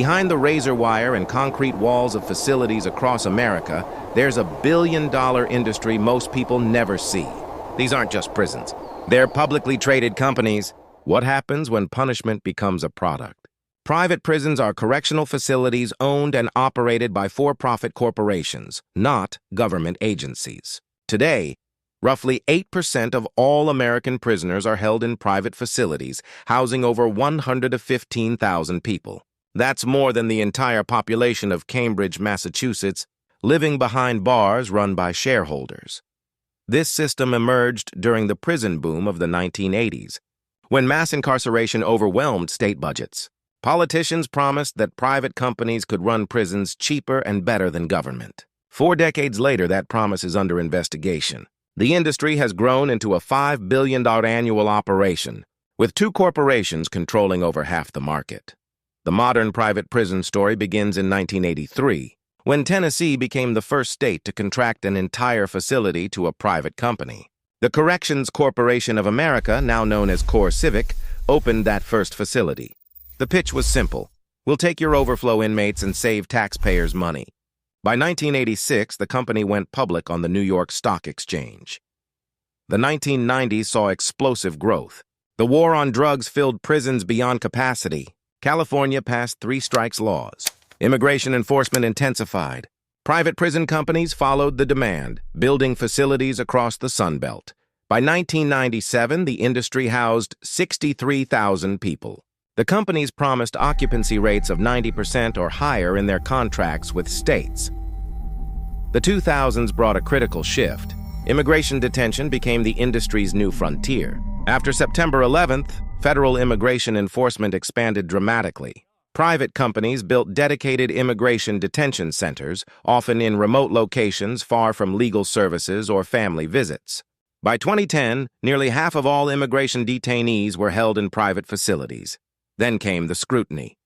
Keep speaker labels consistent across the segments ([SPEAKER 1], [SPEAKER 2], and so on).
[SPEAKER 1] Behind the razor wire and concrete walls of facilities across America, there's a billion-dollar industry most people never see. These aren't just prisons. They're publicly traded companies. What happens when punishment becomes a product? Private prisons are correctional facilities owned and operated by for-profit corporations, not government agencies. Today, roughly 8% of all American prisoners are held in private facilities, housing over 115,000 people. That's more than the entire population of Cambridge, Massachusetts, living behind bars run by shareholders. This system emerged during the prison boom of the 1980s, when mass incarceration overwhelmed state budgets. Politicians promised that private companies could run prisons cheaper and better than government. 4 decades later, that promise is under investigation. The industry has grown into a $5 billion annual operation, with 2 corporations controlling over half the market. The modern private prison story begins in 1983, when Tennessee became the first state to contract an entire facility to a private company. The Corrections Corporation of America, now known as CoreCivic, opened that first facility. The pitch was simple. We'll take your overflow inmates and save taxpayers' money. By 1986, the company went public on the New York Stock Exchange. The 1990s saw explosive growth. The war on drugs filled prisons beyond capacity. California passed 3 strikes laws. Immigration enforcement intensified. Private prison companies followed the demand, building facilities across the Sun Belt. By 1997, the industry housed 63,000 people. The companies promised occupancy rates of 90% or higher in their contracts with states. The 2000s brought a critical shift. Immigration detention became the industry's new frontier. After September 11th, federal immigration enforcement expanded dramatically. Private companies built dedicated immigration detention centers, often in remote locations far from legal services or family visits. By 2010, nearly half of all immigration detainees were held in private facilities. Then came the scrutiny.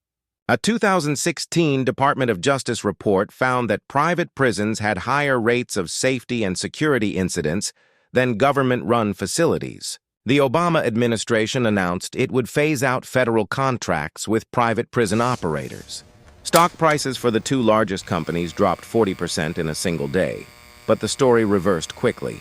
[SPEAKER 1] A 2016 Department of Justice report found that private prisons had higher rates of safety and security incidents than government-run facilities. The Obama administration announced it would phase out federal contracts with private prison operators. Stock prices for the 2 largest companies dropped 40% in a single day, but the story reversed quickly.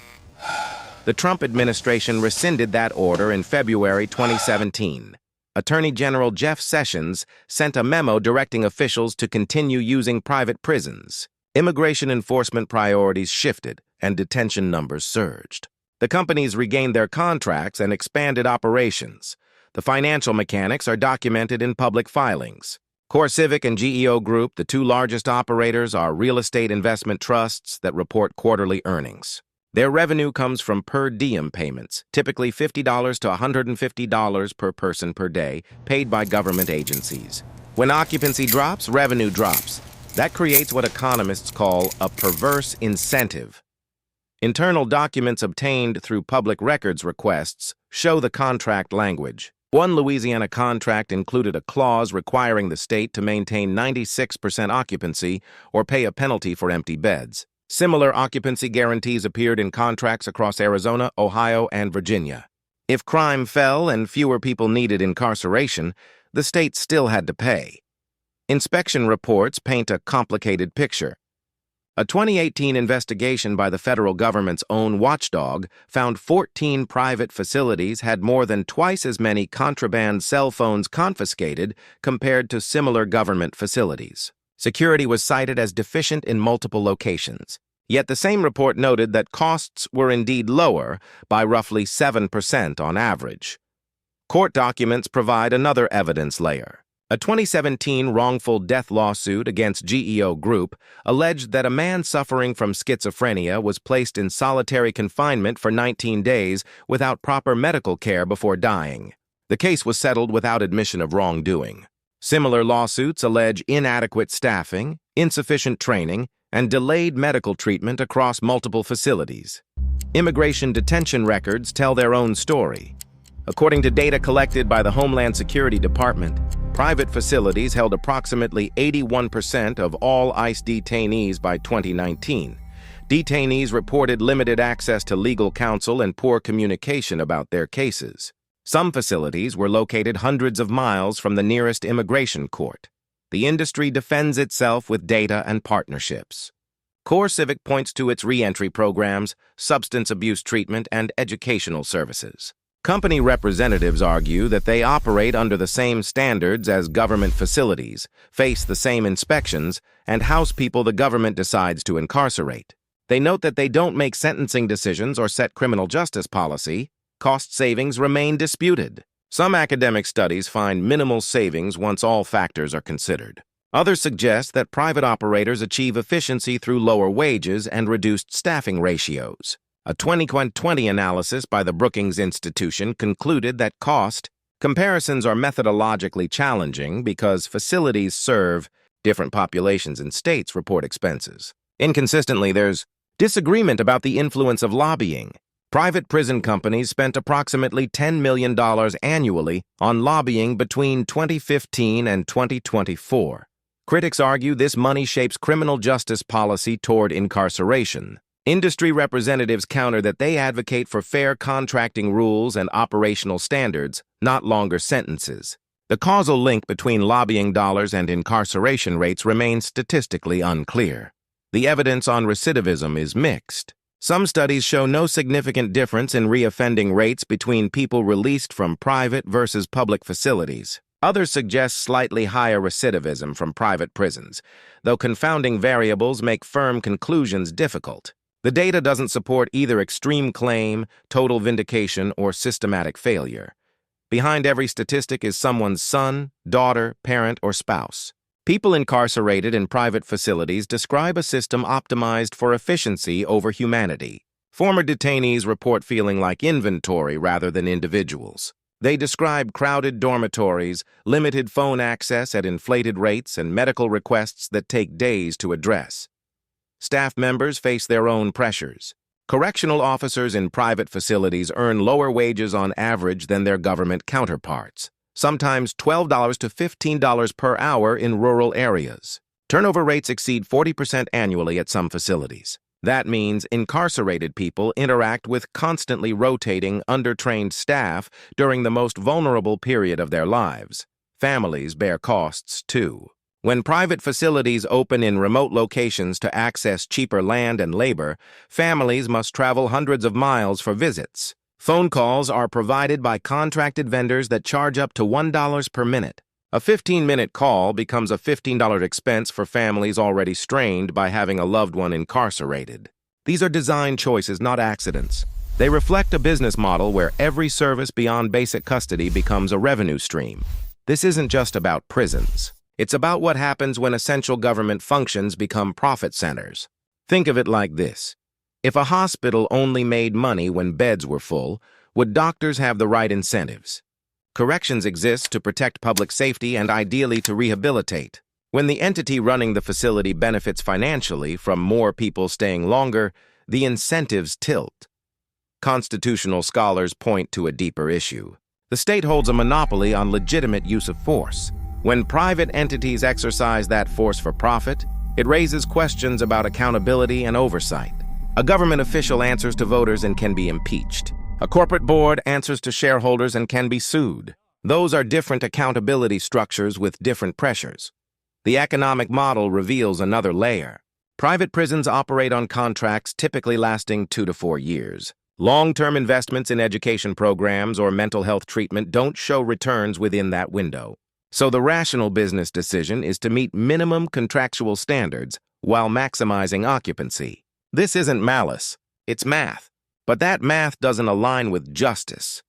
[SPEAKER 1] The Trump administration rescinded that order in February 2017. Attorney General Jeff Sessions sent a memo directing officials to continue using private prisons. Immigration enforcement priorities shifted, and detention numbers surged. The companies regained their contracts and expanded operations. The financial mechanics are documented in public filings. CoreCivic and GEO Group, the 2 largest operators, are real estate investment trusts that report quarterly earnings. Their revenue comes from per diem payments, typically $50 to $150 per person per day, paid by government agencies. When occupancy drops, revenue drops. That creates what economists call a perverse incentive. Internal documents obtained through public records requests show the contract language. One Louisiana contract included a clause requiring the state to maintain 96% occupancy or pay a penalty for empty beds. Similar occupancy guarantees appeared in contracts across Arizona, Ohio, and Virginia. If crime fell and fewer people needed incarceration, the state still had to pay. Inspection reports paint a complicated picture. A 2018 investigation by the federal government's own watchdog found 14 private facilities had more than twice as many contraband cell phones confiscated compared to similar government facilities. Security was cited as deficient in multiple locations. Yet the same report noted that costs were indeed lower by roughly 7% on average. Court documents provide another evidence layer. A 2017 wrongful death lawsuit against GEO Group alleged that a man suffering from schizophrenia was placed in solitary confinement for 19 days without proper medical care before dying. The case was settled without admission of wrongdoing. Similar lawsuits allege inadequate staffing, insufficient training, and delayed medical treatment across multiple facilities. Immigration detention records tell their own story. According to data collected by the Homeland Security Department, private facilities held approximately 81% of all ICE detainees by 2019. Detainees reported limited access to legal counsel and poor communication about their cases. Some facilities were located hundreds of miles from the nearest immigration court. The industry defends itself with data and partnerships. CoreCivic points to its re-entry programs, substance abuse treatment, and educational services. Company representatives argue that they operate under the same standards as government facilities, face the same inspections, and house people the government decides to incarcerate. They note that they don't make sentencing decisions or set criminal justice policy. Cost savings remain disputed. Some academic studies find minimal savings once all factors are considered. Others suggest that private operators achieve efficiency through lower wages and reduced staffing ratios. A 2020 analysis by the Brookings Institution concluded that cost comparisons are methodologically challenging because facilities serve different populations and states report expenses. Inconsistently, there's disagreement about the influence of lobbying. Private prison companies spent approximately $10 million annually on lobbying between 2015 and 2024. Critics argue this money shapes criminal justice policy toward incarceration. Industry representatives counter that they advocate for fair contracting rules and operational standards, not longer sentences. The causal link between lobbying dollars and incarceration rates remains statistically unclear. The evidence on recidivism is mixed. Some studies show no significant difference in reoffending rates between people released from private versus public facilities. Others suggest slightly higher recidivism from private prisons, though confounding variables make firm conclusions difficult. The data doesn't support either extreme claim, total vindication, or systematic failure. Behind every statistic is someone's son, daughter, parent, or spouse. People incarcerated in private facilities describe a system optimized for efficiency over humanity. Former detainees report feeling like inventory rather than individuals. They describe crowded dormitories, limited phone access at inflated rates, and medical requests that take days to address. Staff members face their own pressures. Correctional officers in private facilities earn lower wages on average than their government counterparts, sometimes $12 to $15 per hour in rural areas. Turnover rates exceed 40% annually at some facilities. That means incarcerated people interact with constantly rotating, undertrained staff during the most vulnerable period of their lives. Families bear costs, too. When private facilities open in remote locations to access cheaper land and labor, families must travel hundreds of miles for visits. Phone calls are provided by contracted vendors that charge up to $1 per minute. A 15-minute call becomes a $15 expense for families already strained by having a loved one incarcerated. These are design choices, not accidents. They reflect a business model where every service beyond basic custody becomes a revenue stream. This isn't just about prisons. It's about what happens when essential government functions become profit centers. Think of it like this. If a hospital only made money when beds were full, would doctors have the right incentives? Corrections exist to protect public safety and ideally to rehabilitate. When the entity running the facility benefits financially from more people staying longer, the incentives tilt. Constitutional scholars point to a deeper issue. The state holds a monopoly on legitimate use of force. When private entities exercise that force for profit, it raises questions about accountability and oversight. A government official answers to voters and can be impeached. A corporate board answers to shareholders and can be sued. Those are different accountability structures with different pressures. The economic model reveals another layer. Private prisons operate on contracts typically lasting 2 to 4 years. Long-term investments in education programs or mental health treatment don't show returns within that window. So the rational business decision is to meet minimum contractual standards while maximizing occupancy. This isn't malice, it's math. But that math doesn't align with justice.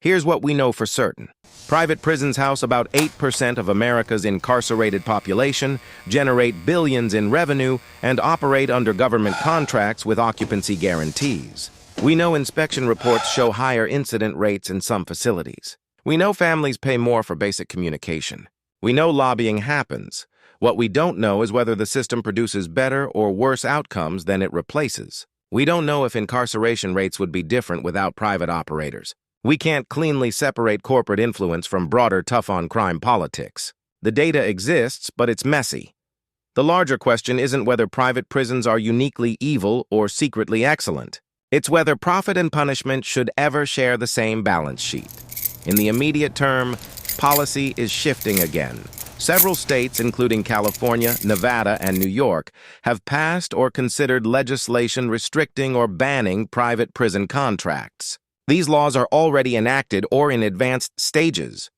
[SPEAKER 1] Here's what we know for certain. Private prisons house about 8% of America's incarcerated population, generate billions in revenue, and operate under government contracts with occupancy guarantees. We know inspection reports show higher incident rates in some facilities. We know families pay more for basic communication. We know lobbying happens. What we don't know is whether the system produces better or worse outcomes than it replaces. We don't know if incarceration rates would be different without private operators. We can't cleanly separate corporate influence from broader tough-on-crime politics. The data exists, but it's messy. The larger question isn't whether private prisons are uniquely evil or secretly excellent. It's whether profit and punishment should ever share the same balance sheet. In the immediate term, policy is shifting again. Several states, including California, Nevada, and New York, have passed or considered legislation restricting or banning private prison contracts. These laws are already enacted or in advanced stages.